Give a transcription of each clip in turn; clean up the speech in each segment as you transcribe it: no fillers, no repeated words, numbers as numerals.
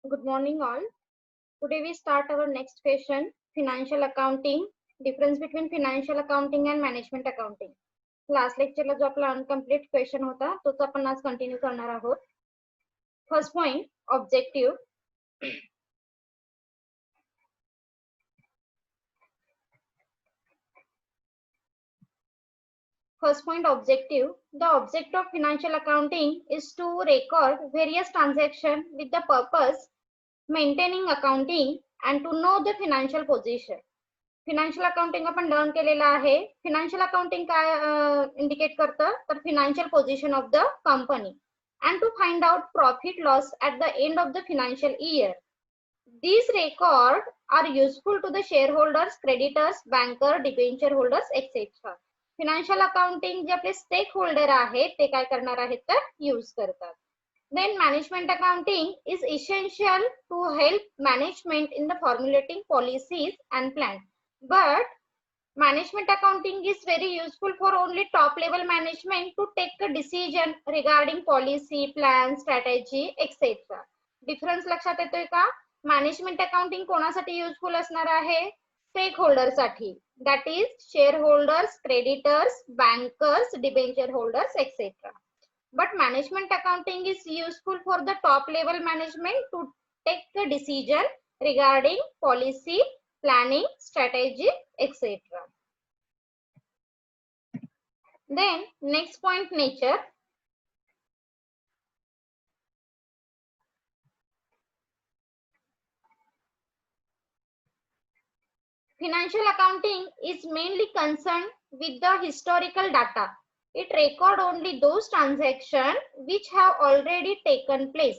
Good morning, all. Today we start our next question, financial accounting, difference between financial accounting and management accounting. Last lecture ला जो आपला incomplete question होता तोच आपण आज continue करणार आहोत. First point, objective. First point, objective. The object of financial accounting is to record various transactions with the purpose maintaining accounting and to know the financial position. Financial accounting आपण learn केलेलं आहे. Financial accounting काय indicate करतं तर financial position of the company and to find out profit loss at the end of the financial year. These records are useful to the shareholders, creditors, banker, debenture holders, etc. Financial accounting जे आपले stake holder आहेत ते काय करणार आहेत तर use करतात. Then management accounting is essential to help management in the formulating policies and plans. But management accounting is very useful for only top level management to take a decision regarding policy, plan, strategy, etc. Difference लक्षात येतोय का? Management accounting कोणासाठी useful असणार आहे? Stake holder साठी, that is share holders, creditors, bankers, debenture holders etcetera. But management accounting is useful for the top level management to take the decision regarding policy, planning, strategy, etc. Then next point, nature. Financial accounting is mainly concerned with the historical data. It record only those transactions which have already taken place.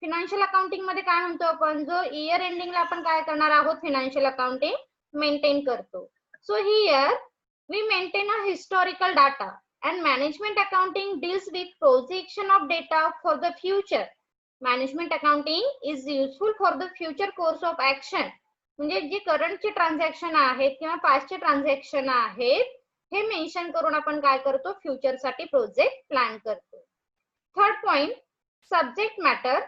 Financial accounting मध्ये काय म्हणतो आपण, जो year एंडिंगला आपण काय करणार आहोत, financial accounting maintain करतो. So here we maintain a historical data and management accounting deals with projection of data for the future. Management accounting is useful for the future course of action. म्हणजे जे करंटचे transaction आहेत किंवा पास्टचे transaction आहेत हे mention करून आपण काय करतो, फ्युचर साठी प्रोजेक्ट प्लॅन करतो. Third point, subject matter.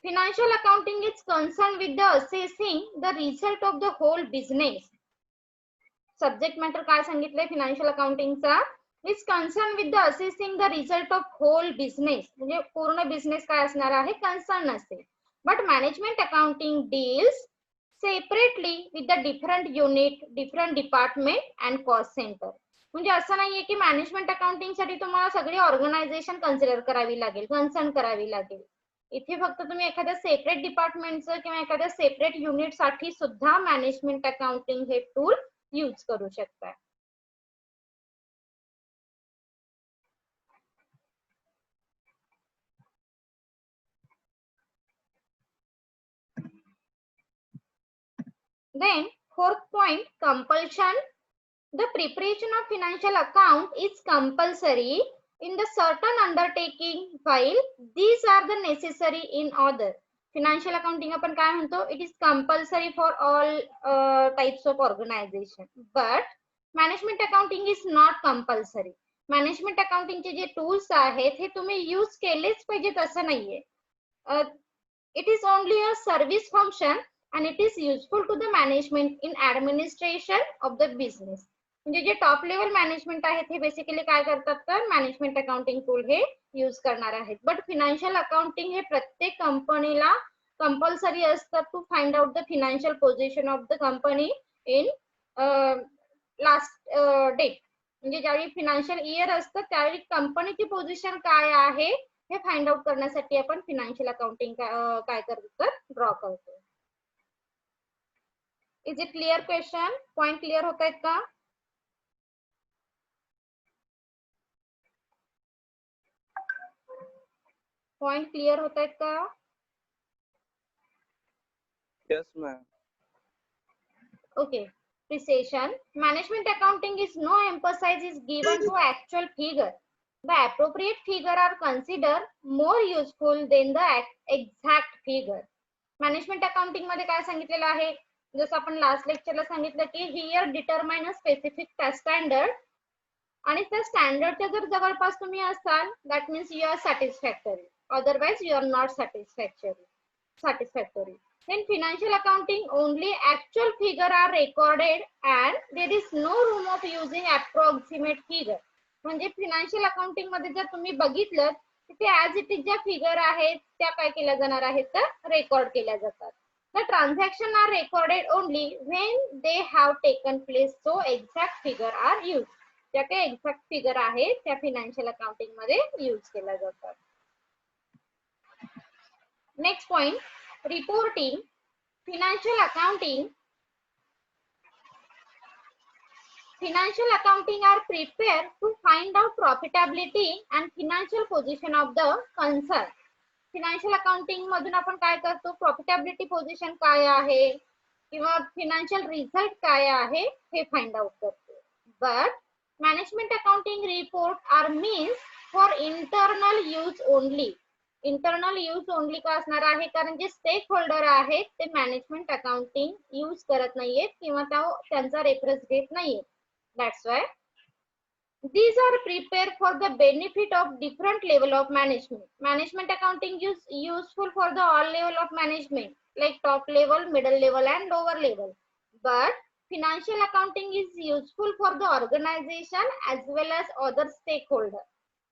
Financial accounting is concerned with the assessing the result of the whole business. Subject matter काय सांगितलंय financial accounting चा, is concerned with the assessing the result of whole business. म्हणजे पूर्ण business काय असणार आहे, concern असते. But management accounting deals separately with the different unit, different department and cost center. म्हणजे असं नाहीये की मॅनेजमेंट अकाउंटिंग साठी तुम्हाला सगळी ऑर्गनायझेशन कन्सिडर करावी लागेल, कन्सर्न करावी लागेल. इथे फक्त तुम्ही एखाद्या सेपरेट डिपार्टमेंटचं किंवा एखाद्या सेपरेट युनिट साठी सुद्धा मॅनेजमेंट अकाउंटिंग हे टूल यूज करू शकता. Then fourth point, compulsion. The preparation of financial account is compulsory in the certain undertaking while these are the necessary in other. Financial accounting आपण काय म्हणतो, it is compulsory for all types of organization, but management accounting is not compulsory. Management accounting चे जे tools आहेत हे तुम्ही use केलेच पाहिजेत असं नाहीये. It is only a service function and it is useful to the management in administration of the business. म्हणजे जे टॉप लेवल मॅनेजमेंट आहेत हे बेसिकली काय करतात तर मॅनेजमेंट अकाउंटिंग टूल हे यूज करणार आहेत. बट फिनान्शियल अकाउंटिंग हे प्रत्येक कंपनीला कंपल्सरी असतं to find out the financial position of the company in last date. म्हणजे ज्यावेळी फिनान्शियल इयर असतं त्यावेळी कंपनीची पोझिशन काय आहे हे फाइंड आउट करण्यासाठी आपण फिनान्शियल अकाउंटिंग काय करतो तर ड्रॉ करतो. Is it clear question? Point clear होत आहेत का? पॉइंट क्लियर होता है का? Yes, ma'am. Okay. Precision. Management accounting is no emphasis is given to actual figure. The appropriate figure are considered more useful than the exact figure. Management accounting मध्ये काय सांगितलेलं आहे, जसं आपण लास्ट लेक्चरला सांगितलं की here determine a specific standard आणि त्या स्टँडर्डच्या जर जवळपास तुम्ही असाल that means you are satisfactory, otherwise you are not satisfactory. satisfactory. Then financial accounting only actual figure are recorded and there is no room of using approximate figure. म्हणजे financial accounting मध्ये जर तुम्ही बघितलं तिथे ऍज इट इज ज्या figure आहेत त्या काय केल्या जाणार आहेत तर रेकॉर्ड केल्या जातात. The transaction are recorded only when they have taken place. So exact figure are used. ज्या काही एक्झॅक्ट फिगर आहेत त्या फिनान्शियल अकाउंटिंग मध्ये यूज केल्या जातात. Next point, reporting. Financial accounting are prepared to find out profitability and financial position of the concern. Financial accounting मधून आपण काय करतो, प्रॉफिटेबिलिटी पोझिशन काय आहे किंवा फिनान्शियल रिझल्ट काय आहे हे फाइंड आउट करतो. But management accounting report are means for internal use only. Internal use only का असणार आहे, कारण जे स्टेक होल्डर आहेत ते मॅनेजमेंट अकाउंटिंग यूज करत नाहीयेत किंवा त्यांचा रेफरन्स घेत नाहीयेत. That's why these are prepared for the benefit of different level of management. Management accounting is useful for the all level of management like top level, middle level and lower level. But financial accounting is useful for the organization as well as other stakeholder.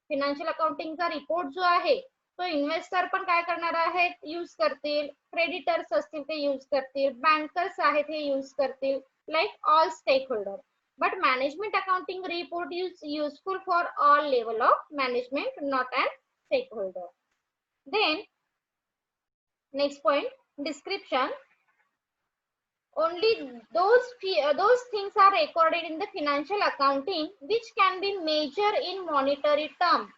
Financial accounting चा report जो आहे तो investor पण काय करणार आहेत, use करतील, creditors असतील ते यूज करतील, बँकर्स आहेत हे यूज करतील, like all stakeholder. But management accounting report is useful for all level of management, not an stakeholder. Then next point, description. Only those things are recorded in the financial accounting which can be measured in monetary term.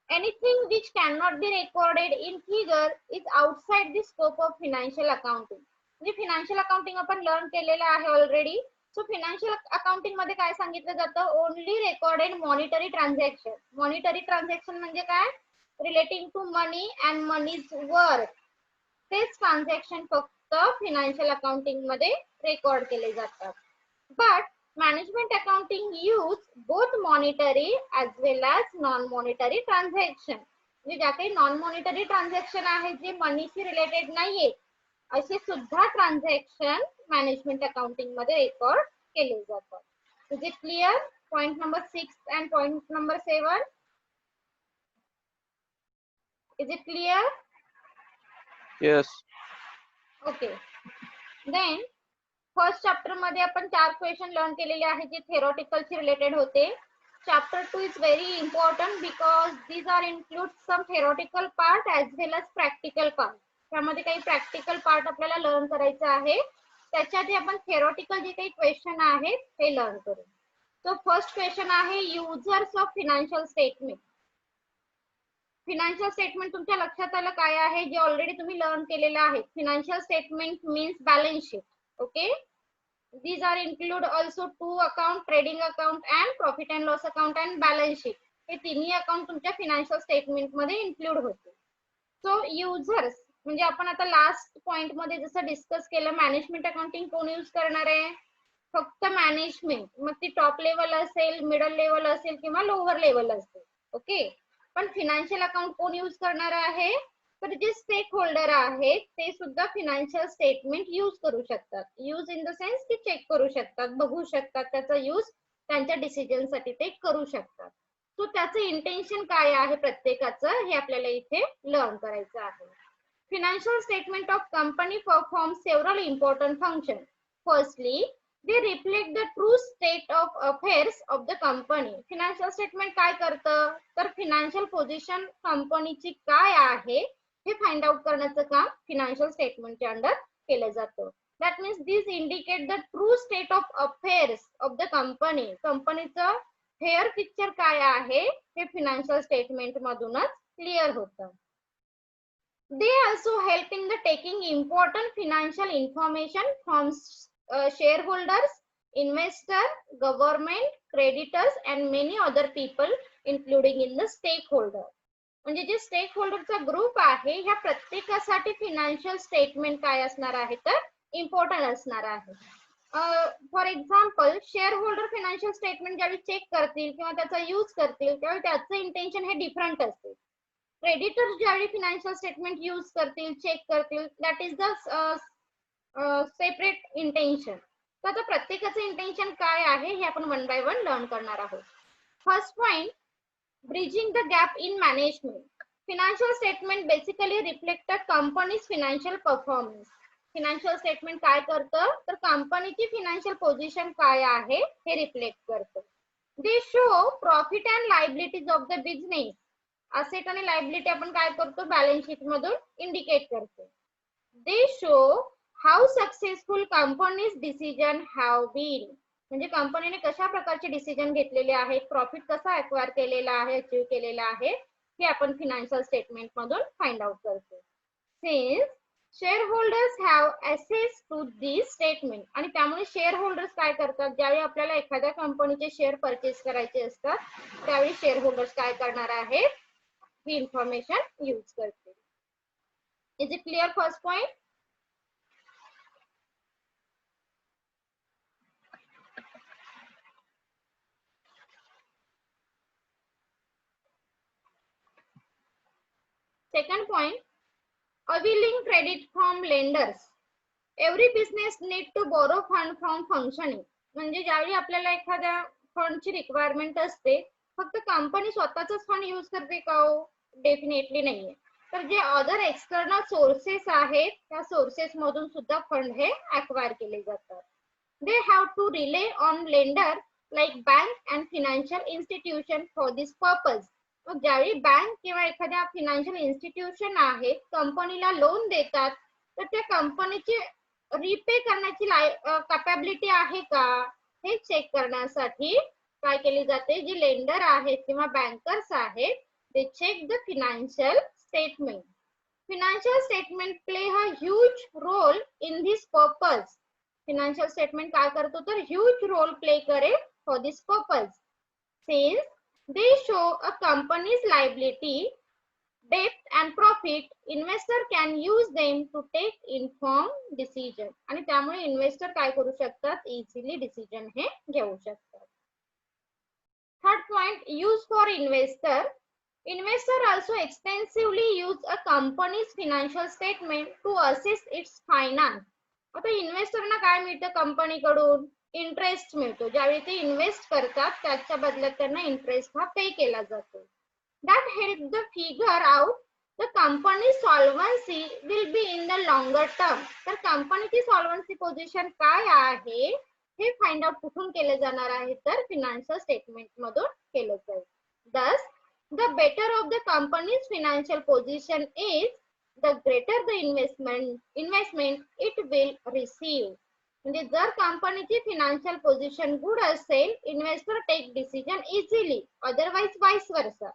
Anything which cannot be recorded in figure is outside the scope of financial accounting. म्हणजे financial accounting आपण learn केलेलं आहे already. So financial accounting मध्ये काय सांगितलं जातं, only recorded monetary transaction. Monetary transaction म्हणजे काय, relating to money and money's worth. तेच ट्रान्झॅक्शन फक्त फिनान्शियल अकाउंटिंग मध्ये रेकॉर्ड केले जातात. But management accounting use both monetary as well as non monetary transaction. म्हणजे ज्या काही नॉन मॉनिटरी ट्रान्झॅक्शन आहेत जे मनीशी रिलेटेड नाहीये असे सुद्धा ट्रान्झॅक्शन मॅनेजमेंट अकाउंटिंग मध्ये रेकॉर्ड केले जातात. Is it clear? Point number 6 and point number 7. Is it clear? Yes. Okay. Then first chapter मध्ये आपण 4 क्वेश्चन लर्न केलेले आहेत जे थेरॉटिकल शी रिलेटेड होते. Chapter 2 is very important because these are include some theoretical part as well as practical part. त्यामध्ये काही practical part आपल्याला लर्न करायचं आहे. त्याच्याआधी आपण थेरॉटिकल जे काही क्वेश्चन आहेत ते लर्न करू. सो फर्स्ट क्वेश्चन आहे users of financial statement. Financial statement तुमच्या लक्षात आलं काय आहे, जे ऑलरेडी तुम्ही लर्न केलेलं आहे. Financial statement means balance sheet. Okay, these are include also two account, trading account and profit and loss account and balance sheet. हे तिन्ही अकाउंट तुमच्या फिनान्शियल स्टेटमेंट मध्ये इन्क्लूड होते. सो युजर्स म्हणजे आपण आता लास्ट पॉइंट मध्ये जसं डिस्कस केलं, मॅनेजमेंट अकाउंटिंग कोण यूज करणार आहे, फक्त मॅनेजमेंट. मग ती टॉप लेवल असेल, मिडल लेवल असेल किंवा लोअर लेवल असेल. ओके, पण फिनान्शियल अकाउंट कोण यूज करणार आहे, तर जे स्टेक होल्डर आहेत ते सुद्धा फिनान्शियल स्टेटमेंट यूज करू शकतात. यूज इन द सेन्स की चेक करू शकतात, बघू शकतात, त्याचा यूज त्यांच्या डिसिजन साठी ते करू शकतात. सो त्याचं इंटेन्शन काय आहे प्रत्येकाचं हे आपल्याला इथे लर्न करायचं आहे. Financial statement of company perform several important function. Firstly they reflect the true state of affairs of the company. Financial statement काय करतं, तर फिनान्शियल पोझिशन कंपनीची काय आहे हे फाइंड आउट करण्याचं काम फिनान्शियल स्टेटमेंटच्या अंडर केलं जातं. That means this indicate the true state of affairs of the company. कंपनीचं फेअर पिक्चर काय आहे हे फिनान्शियल स्टेटमेंट मधूनच क्लिअर होतं. They also help in the taking important financial information from shareholders, investor, government, creditors and many other people including in the stakeholder. म्हणजे जे stake होल्डरचा group आहे ह्या प्रत्येकासाठी फिनान्शियल स्टेटमेंट काय असणार आहे तर इम्पॉर्टंट असणार आहे. For example share holder financial statement ज्यावेळी चेक करतील किंवा त्याचा यूज करतील त्यावेळी त्याचं इंटेन्शन हे डिफरंट असते. क्रेडिटर्स ज्यावेळी फिनान्शियल स्टेटमेंट यूज करतील, चेक करतील, that is the separate intention. तर आता प्रत्येकाचं इंटेन्शन काय आहे हे आपण वन बाय वन लर्न करणार आहोत. First point, bridging the gap in management. Financial statement basically reflect the companies financial performance. Financial statement काय करतं, तर कंपनीची फिनान्शियल पोझिशन काय आहे हे रिफ्लेक्ट करतं. They show profit and liabilities of the business. Asset आणि लायबिलिटी आपण काय करतो, बॅलन्स शीट मधून इंडिकेट करतो. They show how successful companies decision have been. म्हणजे कंपनीने कशा प्रकारचे डिसिजन घेतलेले आहेत, प्रॉफिट कसा अक्वायर केलेला आहे, अचीव केलेला आहे, हे आपण फिनान्शियल स्टेटमेंट मधून फाइंड आउट करतो. Since shareholders have access to this statement. आणि त्यामुळे शेअर होल्डर्स काय करतात, ज्यावेळी आपल्याला एखाद्या कंपनीचे शेअर परचेस करायचे असतात त्यावेळी शेअर होल्डर्स काय करणार आहेत, ही इन्फॉर्मेशन यूज करते. Is it clear first point? Second point, availing credit from lenders. Every business need to borrow fund from functioning. म्हणजे ज्यावेळी आपल्याला एखाद्या फंडची रिक्वायरमेंट असते, फक्त कंपनी स्वतःच फंड यूज करते का हो? डेफिनेटली नाहीये. तर जे अदर एक्सटर्नल सोर्सेस आहेत त्या सोर्सेस मधून सुद्धा फंड हे अक्वायर केले जातात. They have to rely on lender like bank and financial institution for this purpose. मग ज्यावेळी बँक किंवा एखाद्या फिनान्शियल इन्स्टिट्यूशन आहे कंपनीला लोन देतात, तर त्या कंपनीची रिपे करण्याची कॅपॅबिलिटी आहे का हे चेक करण्यासाठी काय केली जाते, जे लेंडर आहेत किंवा बँकर्स आहेत ते check the financial statement. Financial statement play a huge role in this purpose. Financial statement काय करतो, तर ह्यूज रोल प्ले करेल for this purpose. Since they show a company's liability, debt and profit, investor can use them to take informed decision. आणि त्यामुळे investor काय करू शकतात, easily decision हे घेऊ शकतात. Third point, use for investor. Investor also extensively use a company's financial statement to assess its finance. आता इन्व्हेस्टरना काय मिळतं कंपनीकडून, इंटरेस्ट मिळतो. ज्यावेळी ते इन्व्हेस्ट करतात त्याच्या बदल्यात त्यांना इंटरेस्ट हा पे केला जातो. That help the figure out the company solvency will be in the longer term. तर कंपनीची सॉल्वन्सी पोझिशन काय आहे हे फाइंड आउट कुठून केले जाणार आहे, तर फिनान्शियल स्टेटमेंट मधून केलं जाईल. दस the better of the companies financial position is the greater the investment it will receive. म्हणजे जर कंपनीची फिनान्शियल पोझिशन गुड असेल, investor take decision easily, otherwise vice versa.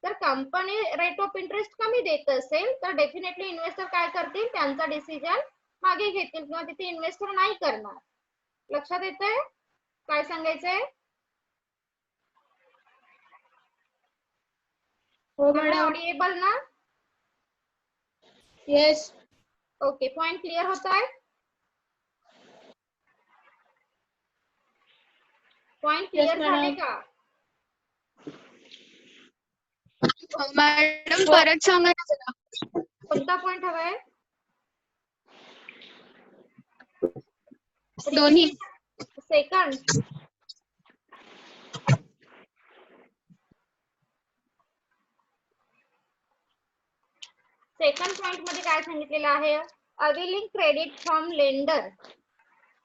तर कंपनी रेट ऑफ इंटरेस्ट कमी देत असेल तर डेफिनेटली इन्व्हेस्टर काय करतील, त्यांचा डिसिजन मागे घेतील किंवा तिथे इन्व्हेस्टर नाही करणार. लक्षात येतंय काय सांगायचंय? हो मॅडम. ऑडिएबल ना? येस. ओके, पॉइंट क्लियर होता है? पॉइंट क्लियर झाले का? मॅडम परत सांगा ना जरा. कोणता पॉइंट हवाय? दोन्ही. सेकंड. सेकंड पॉइंट मध्ये काय सांगितलेलं आहे, availing credit from lender.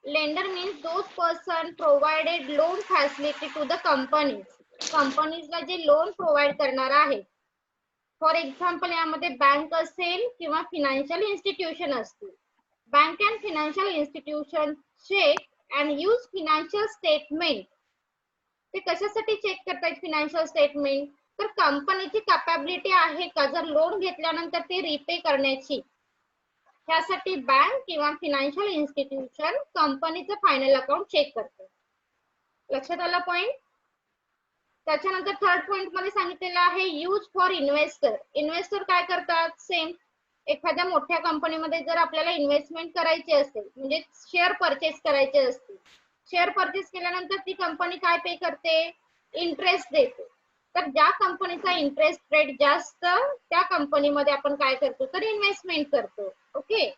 Lender means those person provided loan facility to the companies. कंपनीजला जे लोन प्रोव्हाइड करणार आहे, फॉर एक्झाम्पल यामध्ये बँक असेल किंवा फिनान्शियल इन्स्टिट्यूशन असतील. Bank and financial institution check and use financial statement. ते कशासाठी चेक करतायत फिनान्शियल स्टेटमेंट, तर कंपनीची कॅपॅबिलिटी आहे का जर लोन घेतल्यानंतर ते रिपे करण्याची, त्यासाठी बँक किंवा फिनान्शियल इन्स्टिट्यूशन कंपनीचं फायनल अकाउंट चेक करते. लक्षात आला पॉइंट? त्याच्यानंतर थर्ड पॉइंट मध्ये सांगितलेलं आहे यूज फॉर इन्व्हेस्टर. इन्व्हेस्टर काय करतात, सेम एखाद्या मोठ्या कंपनीमध्ये जर आपल्याला इन्व्हेस्टमेंट करायची असेल, म्हणजे शेअर परचेस करायचे असतील, शेअर परचेस केल्यानंतर ती कंपनी काय पे करते, इंटरेस्ट देते. तर ज्या कंपनीचा इंटरेस्ट रेट जास्त त्या कंपनीमध्ये आपण काय करतो तर इन्व्हेस्टमेंट करतो. Okay,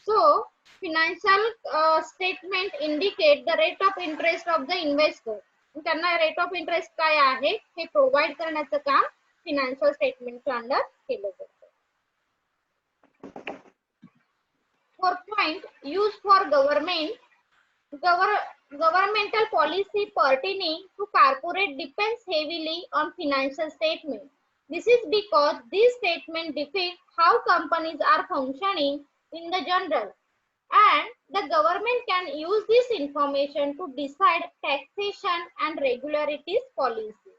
so financial statement indicate the rate of interest of the investor. त्यांना रेट ऑफ इंटरेस्ट काय आहे हे प्रोव्हाइड करण्याचं काम फिनान्शियल स्टेटमेंटच्या अंडर केलं जातं. Fourth point, use for government. Governmental policy pertaining to corporate depends heavily on financial statement. This is because these statements depict how companies are functioning in the general, and the government can use this information to decide taxation and regularities policy.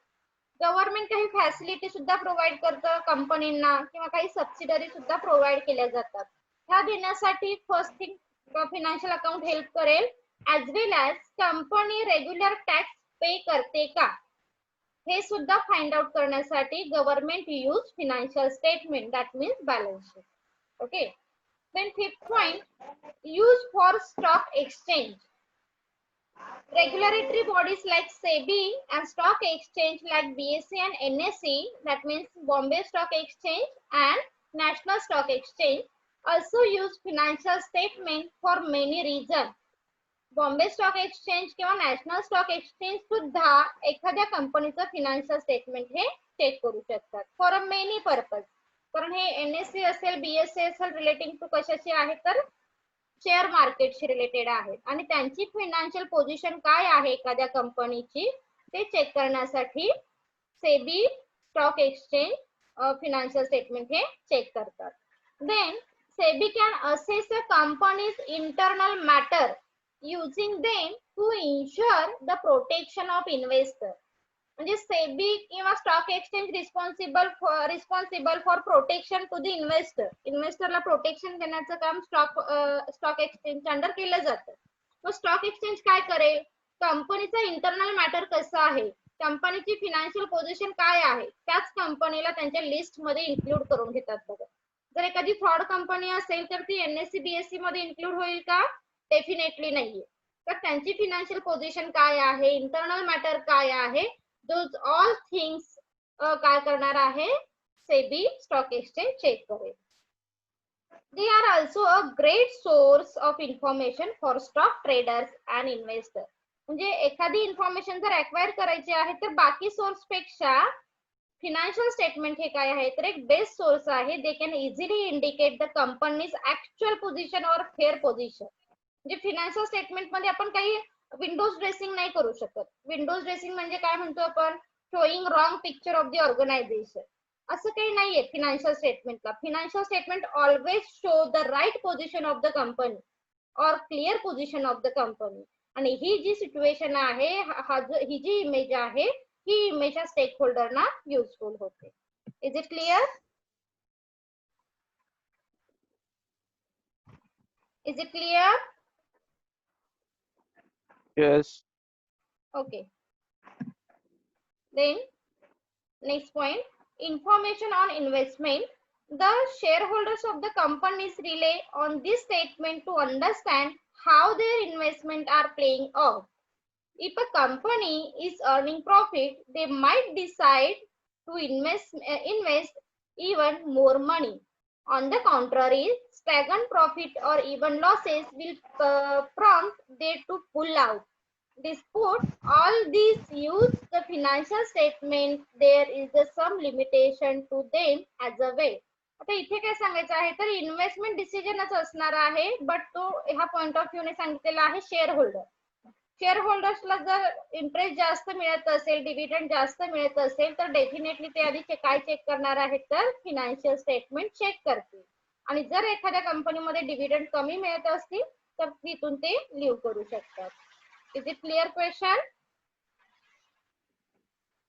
Government काही facility सुद्धा provide करतं कंपनींना किंवा काही subsidiary सुद्धा provide केल्या जातात. ह्या देण्यासाठी first thing financial account help करेल, as well as company regular tax pay करते का हे सुद्धा फाइंड आउट करण्यासाठी government use financial statement, that means balance sheet. Okay, then fifth point, use for stock exchange. Regulatory bodies like SEBI and stock exchange like BSE and NSE, that means Bombay Stock Exchange and National Stock Exchange, also use financial statement for many reasons. Bombay stock exchange किंवा national stock exchange सुद्धा एखाद्या कंपनीचं financial statement हे check करू शकतात for a many purpose. कारण हे NSE असेल, BSE असेल, रिलेटिंग टू कशाशी आहे तर शेअर मार्केटशी रिलेटेड आहेत आणि त्यांची फायनान्शियल पोझिशन काय आहे एखाद्या कंपनीची ते चेक करण्यासाठी SEBI, stock exchange financial statement हे चेक करतात. Then SEBI can assess a company's internal matter using them to ensure the protection of investor. म्हणजे सेबी किंवा stock exchange responsible for protection to the investor. इन्व्हेस्टरला प्रोटेक्शन देण्याचं काम स्टॉक एक्सचेंज अंडर केलं जातं. मग स्टॉक एक्सचेंज काय करेल, कंपनीचा इंटरनल मॅटर कसं आहे, कंपनीची फिनान्शियल पोझिशन काय आहे, त्याच कंपनीला त्यांच्या लिस्ट मध्ये इन्क्लूड करून घेतात. बघा, जर एखादी फ्रॉड कंपनी असेल तर ती NSE BSE मध्ये इन्क्लूड होईल का, डेफिनेटली नाहीये. तर त्यांची फिनान्शियल पोझिशन काय आहे, इंटरनल मॅटर काय आहे, दोज ऑल थिंग्स काय करणार आहे सेबी स्टॉक एक्सचेंज चेक करेल. They are also a great source of information for stock traders and investor. म्हणजे एखादी इन्फॉर्मेशन जर अक्वायर करायची आहे तर बाकी सोर्स पेक्षा फिनान्शियल स्टेटमेंट हे काय आहे तर एक बेस्ट सोर्स आहे. They can easily indicate the companies actual position और फेअर पोझिशन. म्हणजे फिनान्शियल स्टेटमेंट मध्ये आपण काही विंडोज ड्रेसिंग नाही करू शकत. विंडोज ड्रेसिंग म्हणजे काय म्हणतो आपण, showing wrong picture of the organization, असं काही नाहीये फिनान्शियल स्टेटमेंटला. Financial statement always show the right position of the company और clear position of the company. आणि ही जी सिच्युएशन आहे, ही जी इमेज आहे, ही इमेज या स्टेक होल्डरना युजफुल होते. Is it clear? Is it clear? Yes. Okay. Then next point, information on investment. The shareholders of the companies rely on this statement to understand how their investment are playing off. If a company is earning profit, they might decide to invest even more money. On the contrary, stagnant profit or even losses will prompt them to pull out. Despite all these use the financial statement, there is some limitation to them as a way. आता इथे काय सांगायचं आहे तर investment डिसिजनच असणार आहे, but तो ह्या पॉइंट ऑफ व्ह्यू ने सांगितलेला आहे शेअर होल्डर. शेअर होल्डर्सला जर इंटरेस्ट जास्त मिळत असेल, डिव्हिडंड जास्त मिळत असेल तर डेफिनेटली ते आधी काय चेक करणार आहेत तर फिनान्शियल स्टेटमेंट चेक करतील. आणि जर एखाद्या कंपनीमध्ये डिव्हिडंड कमी मिळत असतील तर तिथून ते लिव्ह करू शकतात. Is it clear question?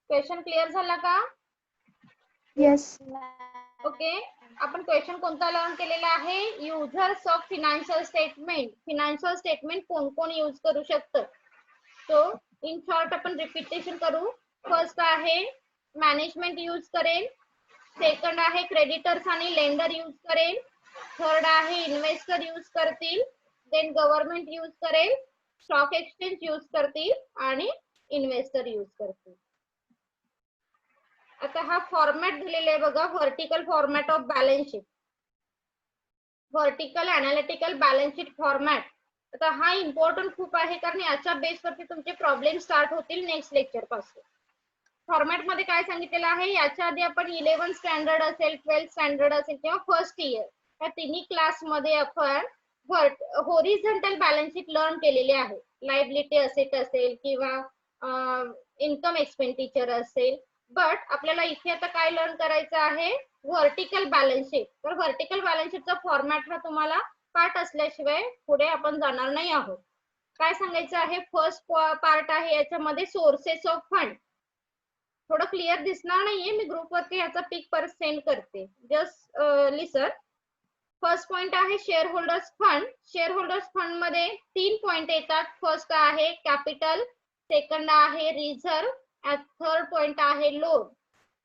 Question clear झाला का? येस. ओके, आपण क्वेश्चन कोणता लर्न केलेला आहे, users of financial statement. Financial statement कोण कोण यूज करू शकतं. सो इन शॉर्ट आपण रिपीटेशन करू. फर्स्ट आहे मॅनेजमेंट यूज करेल, सेकंड आहे क्रेडिटर्स आणि लेंडर यूज करेल, थर्ड आहे इन्व्हेस्टर यूज करतील, देन गव्हर्नमेंट यूज करेल, स्टॉक एक्सचेंज यूज करतील आणि इन्व्हेस्टर यूज करतील. आता हा फॉर्मॅट दिलेला आहे बघा, vertical format of balance sheet, vertical analytical balance sheet format. आता हा इम्पॉर्टंट खूप आहे, कारण याच्या बेसवरती तुमचे प्रॉब्लेम स्टार्ट होतील नेक्स्ट लेक्चर पासून. फॉर्मॅट मध्ये काय सांगितलेलं आहे, याच्या आधी आपण 11 स्टँडर्ड असेल, 12 स्टँडर्ड असेल किंवा फर्स्ट इयर या तिन्ही क्लास मध्ये आपण होरिझॉन्टल बॅलन्स शीट लर्न केलेले आहे. लायबिलिटी असेट असेल किंवा इन्कम एक्सपेंडिचर असेल. बट आपल्याला इथे आता काय लर्न करायचं आहे, व्हर्टिकल बॅलन्स शीट. तर व्हर्टिकल बॅलन्स शीटचा फॉर्मॅट हा तुम्हाला पाठ असल्याशिवाय पुढे आपण जाणार नाही आहोत. काय सांगायचं आहे, फर्स्ट पार्ट आहे याच्यामध्ये सोर्सेस ऑफ फंड. थोडं क्लिअर दिसणार नाहीये, मी ग्रुपवरती याचा पिक परत सेंड करते, जस्ट लिसन. फर्स्ट पॉइंट आहे share holders fund. Share holders fund मध्ये 3 पॉइंट येतात. फर्स्ट आहे कॅपिटल, सेकंड आहे रिझर्व, थर्ड पॉइंट आहे लोन.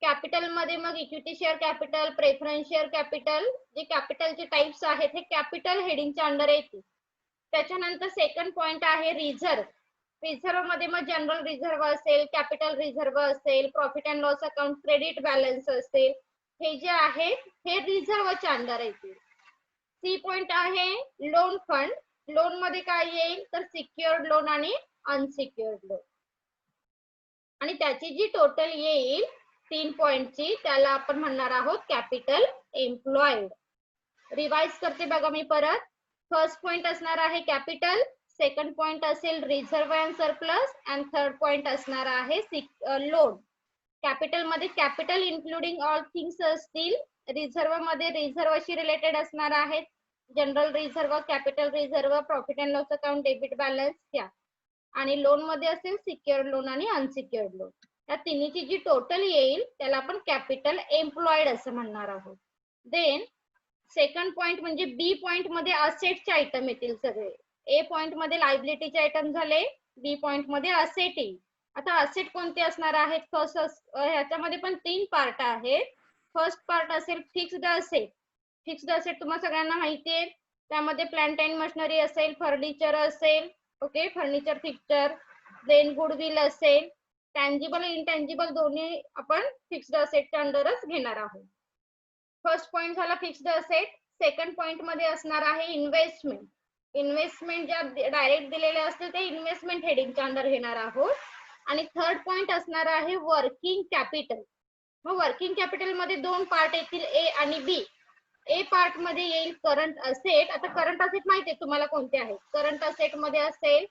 कॅपिटल मध्ये मग equity share capital, preference share capital, जे कॅपिटलचे टाइप्स आहेत हे कॅपिटल हेडिंगच्या अंडर येतील. त्याच्यानंतर सेकंड पॉइंट आहे रिझर्व. रिझर्व मध्ये मग जनरल रिझर्व असेल, कॅपिटल रिझर्व असेल, profit and loss account, credit balance असेल, हे जे आहे हे रिझर्वच्या अंडर येतील. सी पॉइंट आहे लोन फंड. लोन मध्ये काय येईल तर सिक्युअर्ड लोन आणि अनसिक्युअर्ड लोन. आणि त्याची जी टोटल येईल 3 पॉइंटची, त्याला आपण म्हणणार आहोत कॅपिटल एम्प्लॉयड. रिवाइज करते बघा मी परत. फर्स्ट पॉइंट असणार आहे कॅपिटल, सेकंड पॉइंट असेल reserve and surplus, and third point असणार आहे लोन. कॅपिटल मध्ये कॅपिटल इन्क्लुडिंग ऑल थिंग्स असतील. रिझर्व मध्ये रिझर्वशी रिलेटेड असणार आहेत, general reserve, capital reserve, profit and loss account, debit balance या. आणि लोन मध्ये असेल सिक्युअर्ड लोन आणि अनसिक्युअर्ड लोन. या तिन्हीची जी टोटल येईल त्याला आपण कॅपिटल एम्प्लॉयड असं म्हणणार आहोत. देन सेकंड पॉइंट म्हणजे बी पॉइंट मध्ये असेटचे आयटम येतील सगळे. ए पॉइंट मध्ये लायबिलिटीचे आयटम झाले, बी पॉइंट मध्ये असेट येईल. आता असेट कोणते असणार आहेत, फर्स्ट ह्याच्यामध्ये पण 3 पार्ट आहेत. फर्स्ट पार्ट असेल फिक्स्ड असेट. फिक्स्ड असेट तुम्हाला सगळ्यांना माहिती आहे, त्यामध्ये प्लांट अँड मशिनरी असेल, फर्निचर असेल, okay, furniture fixture. Then goodwill असेल, टँजिबल इनटँजिबल दोन्ही आपण फिक्स्ड असेटच्या अंडरच घेणार आहोत. फर्स्ट पॉइंट झाला फिक्स्ड असेट. सेकंड पॉइंट मध्ये असणार आहे इन्व्हेस्टमेंट. इन्व्हेस्टमेंट ज्या डायरेक्ट दिलेल्या असतील ते इन्व्हेस्टमेंट हेडिंगच्या अंडर घेणार आहोत. आणि थर्ड पॉइंट असणार आहे वर्किंग कॅपिटल. मग वर्किंग कॅपिटल मध्ये 2 पार्ट येतील, ए आणि बी. ए पार्ट मध्ये येईल करंट असेट. आता करंट असेट माहिती आहे तुम्हाला कोणते आहेत. करंट असेट मध्ये असेल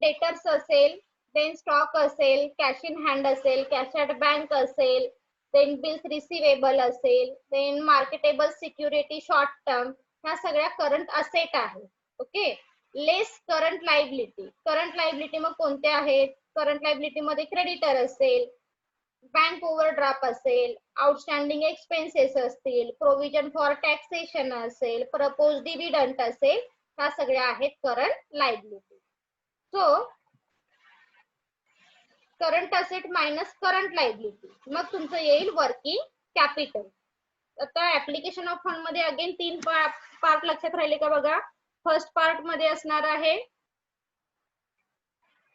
डेटर्स असेल, देन स्टॉक असेल, कॅश इन हँड असेल, कॅश ॲट बँक असेल, देन बिल्स रिसिवेबल असेल, then marketable security short term, ह्या सगळ्या करंट असेट आहेत. Okay, less current liability. Current liability मग कोणते आहेत, करंट लायबिलिटी मध्ये क्रेडिटर असेल, बँक ओव्हरड्राफ्ट असेल, आउटस्टँडिंग एक्सपेन्सेस असतील, प्रोव्हिजन फॉर टॅक्सेशन असेल, प्रपोज डिव्हिडंड असेल, ह्या सगळ्या आहेत current liability. So current asset minus current liability, मग तुमचं येईल वर्किंग कॅपिटल. आता ऍप्लिकेशन ऑफ फंड मध्ये अगेन 3 पार्ट लक्षात राहिले का बघा. फर्स्ट पार्ट मध्ये असणार आहे,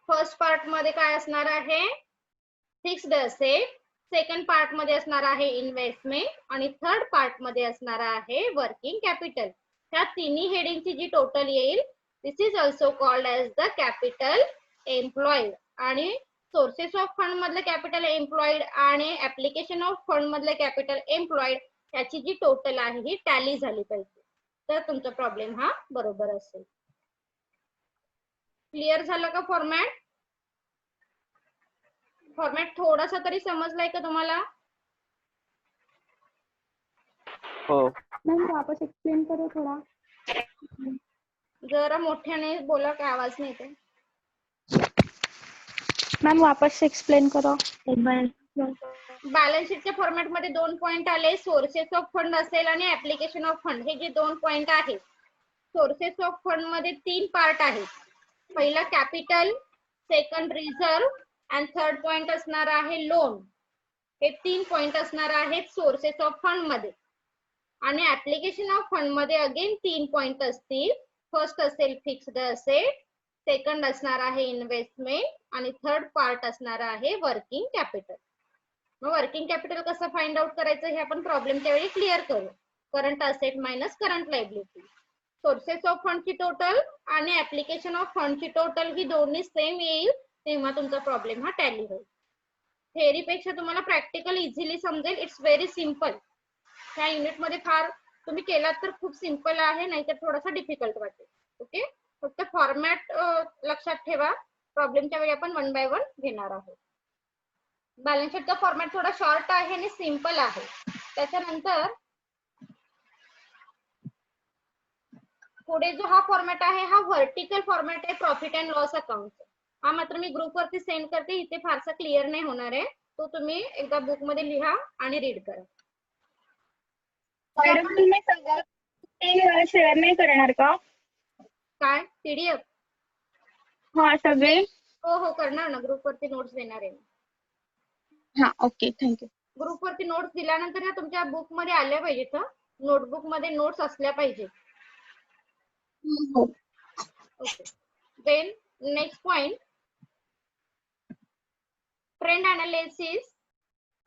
फर्स्ट पार्ट मध्ये काय असणार आहे फिक्स्ड असेट, सेकंड पार्ट मध्ये असणार आहे इन्व्हेस्टमेंट, आणि थर्ड पार्ट मध्ये असणार आहे वर्किंग कॅपिटल. ह्या तिन्ही हेडिंगची जी टोटल येईल, this is also called as the capital employed. आणि सोर्सेस ऑफ फंड मधले कॅपिटल एम्प्लॉयड आणि ऍप्लिकेशन ऑफ फंड मधले कॅपिटल एम्प्लॉयड याची जी टोटल आहे ही टॅली झाली पाहिजे, तर तुमचा प्रॉब्लेम हा बरोबर असेल. क्लिअर झालं का फॉर्मॅट? फॉर्मॅट थोडासा तरी समजलाय का तुम्हाला? हो. मैम वापस एक्सप्लेन करो थोड़ा. जरा मोठ्याने बोला, काय आवाज नाही येते. मैम वापस एक्सप्लेन करो. बॅलन्स शीटच्या फॉर्मॅट मध्ये 2 पॉइंट आले, सोर्सेस ऑफ फंड असेल आणि ऍप्लिकेशन ऑफ फंड. हे जे 2 पॉइंट आहेत, सोर्सेस ऑफ फंड मध्ये 3 पार्ट आहेत. पहिला कॅपिटल, सेकंड रिझर्व, आणि थर्ड पॉइंट असणार आहे लोन. हे 3 पॉइंट असणार आहेत सोर्सेस ऑफ फंड मध्ये. आणि ऍप्लिकेशन ऑफ फंड मध्ये अगेन 3 पॉइंट असतील. फर्स्ट असेल फिक्स्ड असेट, सेकंड असणार आहे इन्व्हेस्टमेंट, आणि थर्ड पार्ट असणार आहे वर्किंग कॅपिटल. मग वर्किंग कॅपिटल कसं फाइंड आउट करायचं हे आपण प्रॉब्लेमच्या वेळी क्लिअर करू. Current asset minus current liability. Sources of फंडची टोटल आणि ऍप्लिकेशन ऑफ फंडची टोटल ही दोन्ही सेम येईल तेव्हा तुमचा प्रॉब्लेम हा टॅली होईल. थेअरी पेक्षा तुम्हाला प्रॅक्टिकल इझिली समजेल. It's very simple. ह्या युनिट मध्ये फार तुम्ही केलात तर खूप सिम्पल आहे, नाहीतर थोडासा डिफिकल्ट वाटेल. ओके, फक्त फॉर्मॅट लक्षात ठेवा. प्रॉब्लेमच्या वेळी आपण वन बाय वन घेणार आहोत. बॅलन्स शीटचा फॉर्मॅट थोडा शॉर्ट आहे आणि सिम्पल आहे. त्याच्यानंतर पुढे जो हा फॉर्मॅट आहे हा व्हर्टिकल फॉर्मॅट आहे प्रॉफिट अँड लॉस अकाउंट. हा मात्र मी ग्रुप वरती सेंड करते. इथे फारसा क्लिअर नाही होणार आहे. तो तुम्ही एकदा बुक मध्ये लिहा आणि रीड करा. मॅडम तुम्ही सगळं ते शेअर नाही करणार का? काय पीडीएफ? हा सगळे. हो हो करणार ना. ग्रुप वरती नोट्स देणार आहे. हा ओके थँक्यू. ग्रुप वरती नोट्स दिल्यानंतर ना तुमच्या बुक मध्ये आल्या पाहिजेत. नोटबुक मध्ये नोट्स असल्या पाहिजेत. हो. Okay. Then next point, trend analysis,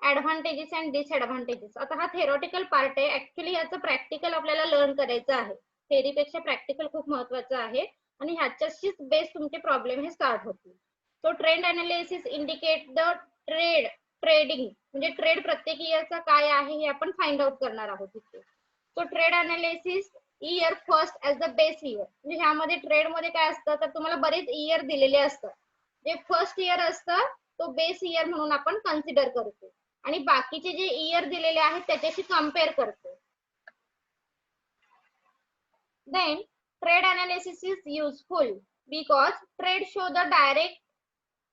advantages and disadvantages. आता हा थेरोटिकल पार्ट आहे. ऍक्च्युली याचं प्रॅक्टिकल आपल्याला लर्न करायचं आहे. थेअरीपेक्षा प्रॅक्टिकल खूप महत्वाचं आहे आणि ह्याच्याशीच बेस तुमचे प्रॉब्लेम हे स्टार्ट होतील. So trend analysis indicate the trading म्हणजे ट्रेड प्रत्येक इयरचा काय आहे हे आपण फाइंड आउट करणार आहोत इथे. So trade analysis year first as the base year. म्हणजे ह्यामध्ये ट्रेड मध्ये काय असतं तर तुम्हाला बरेच इयर दिलेले असतात. जे फर्स्ट इयर असतं तो बेस इयर म्हणून आपण कन्सिडर करतो आणि बाकीचे जे इयर दिलेले आहेत त्याच्याशी कम्पेअर करतो. Then trade analysis is useful because trade show the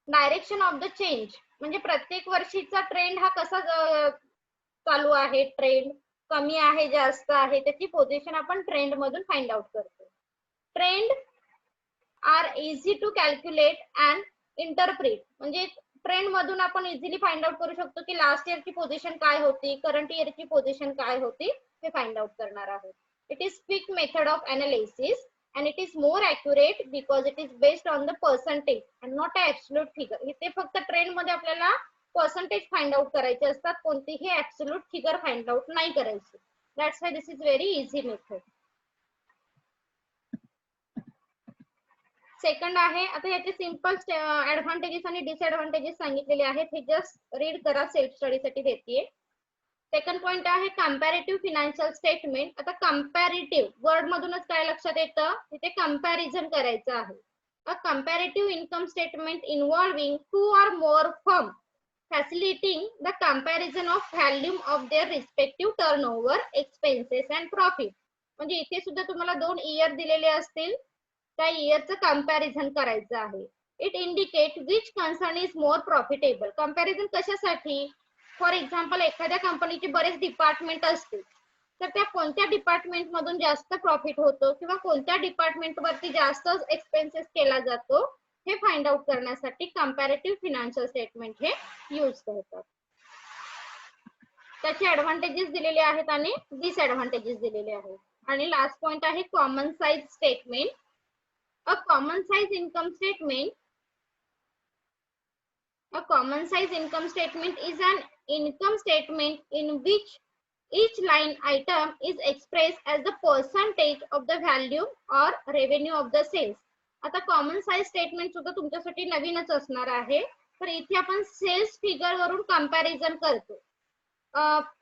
direction of the change. म्हणजे प्रत्येक वर्षीचा ट्रेंड हा कसा चालू आहे, ट्रेंड कमी आहे जास्त आहे त्याची पोझिशन आपण ट्रेंड मधून फाइंड आउट करतो. Trend are easy to calculate and interpret. म्हणजे ट्रेंड मधून आपण इझिली फाइंड आउट करू शकतो की लास्ट इयरची पोझिशन काय होती, करंट इयरची पोझिशन काय होती हे फाइंड आउट करणार आहोत. It is quick method of analysis and it is more accurate because it is based on the percentage and not an absolute figure. इथे फक्त ट्रेंड मध्ये आपल्याला पर्सेंटेज फाइंड आउट करायचे असतात, कोणतीही ऍब्सोल्यूट फिगर फाइंड आउट नाही करायची. That's why this is very easy method. Second आहे, आता याचे सिंपल ऍडव्हान्टेजेस आणि डिसएडव्हान्टेजेस सांगितलेले आहेत. हे जस्ट रीड करा, सेल्फ स्टडी साठी देते. सेकंड पॉइंट आहे कंपॅरेटिव्ह फिनान्शियल स्टेटमेंट. आता कंपॅरेटिव्ह वर्ड मधूनच काय लक्षात येतं, तिथे कंपॅरिझन करायचं आहे. A comparative income statement involving 2 or more firm facilitating the comparison of volume of their respective turnover, expenses and profit. म्हणजे इथे सुद्धा तुम्हाला 2 इयर दिलेले असतील, त्या इयरचं कंपॅरिझन करायचं आहे. It indicate which concern is more profitable. Comparison कशासाठी, फॉर एक्झाम्पल एखाद्या कंपनीचे बरेच डिपार्टमेंट असतील तर त्या कोणत्या डिपार्टमेंट मधून जास्त प्रॉफिट होतो किंवा कोणत्या डिपार्टमेंट वरती जास्त एक्सपेन्सेस केला जातो हे फाइंड आउट करण्यासाठी कंपॅरेटिव्ह फिनान्शियल स्टेटमेंट हे यूज करतात. त्याचे ऍडव्हान्टेजेस दिलेले आहेत आणि डिसएडव्हान्टेजेस दिलेले आहेत. आणि लास्ट पॉइंट आहे common size statement. A common size income statement A common size income statement is an income statement in which each line item is expressed as the percentage of the value or revenue of the sales. आता common size statement सुद्धा तुमच्यासाठी नवीनच असणार आहे. तर इथे आपण cells figure वरून कंपॅरिझन करतो.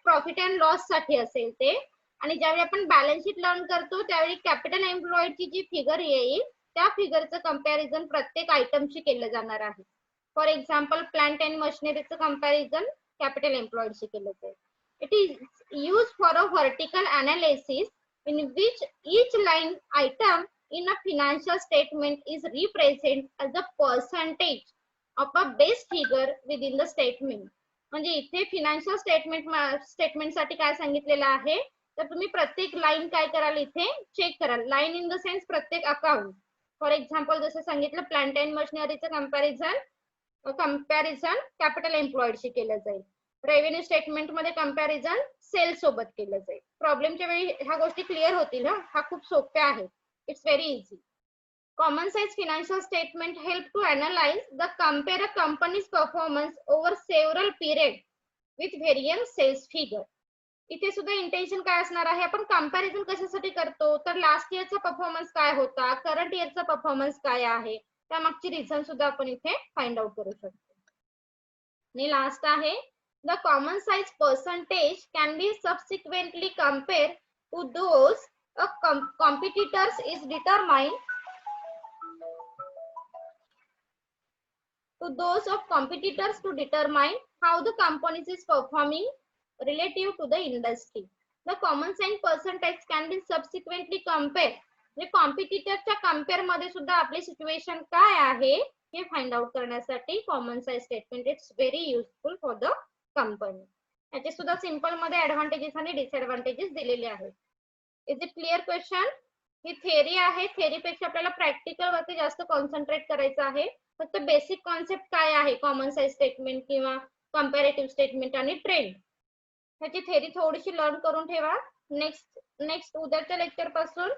प्रॉफिट अँड लॉस साठी असेल ते. आणि ज्यावेळी आपण बॅलन्स शीट लर्न करतो त्यावेळी कॅपिटल एम्प्लॉयडची जी फिगर येईल त्या फिगरचं कंपॅरिझन प्रत्येक आयटमशी केलं जाणार आहे. फॉर एक्झाम्पल प्लांट अँड मशिनरीचं कंपॅरिझन कॅपिटल एम्प्लॉयडशी केलं जाईल. It is use for a vertical analysis in which each line item in a financial statement is represented as a percentage of a base figure within the statement. म्हणजे इथे financial statement साठी काय सांगितलेलं आहे तर तुम्ही प्रत्येक लाईन काय कराल इथे चेक कराल. लाईन इन द सेन्स प्रत्येक अकाउंट. फॉर एक्झाम्पल जसं सांगितलं प्लांट अँड मशिनरीचं कंपॅरिझन कॅपिटल एम्प्लॉयडशी केलं जाईल. रेव्हेन्यू स्टेटमेंट मध्ये कंपॅरिझन सेल्स सोबत केलं जाईल. प्रॉब्लेमच्या वेळी ह्या गोष्टी क्लिअर होतील. हा खूप सोप्या आहेत. It's very easy. Common size financial statement help to analyze the compare a company's performance over several periods with variance sales figure. इथे सुद्धा इंटेन्शन काय असणार आहे, आपण कंपॅरिझन कशासाठी करतो, तर लास्ट इयरचा परफॉर्मन्स काय होता, करंट इयरचा परफॉर्मन्स काय आहे, त्यामागची रिझन सुद्धा आपण इथे फाइंड आउट करू शकतो. आणि लास्ट आहे the common size percentage can be subsequently compare to those competitors is determined to those of competitors to determine how the company is performing relative to the industry. The common size percentage can be subsequently compared. म्हणजे कॉम्पिटिटरच्या compare मध्ये सुद्धा आपली situation काय आहे हे find out करण्यासाठी common size statement it's very useful for the company. याचे सुद्धा सिंपल मध्ये ऍडव्हान्टेजेस आणि डिसएडव्हान्टेजेस दिलेले आहेत. Is it clear question? He theory आहे, थेअरी पेक्षा आपल्याला प्रॅक्टिकल वरती जास्त कॉन्सन्ट्रेट करायचं आहे. फक्त बेसिक कॉन्सेप्ट काय आहे कॉमन साइज स्टेटमेंट किंवा कंपॅरेटिव्ह स्टेटमेंट आणि ट्रेंड, ह्याची थेअरी थोडीशी लर्न करून ठेवा. नेक्स्ट उद्याच्या लेक्चर पासून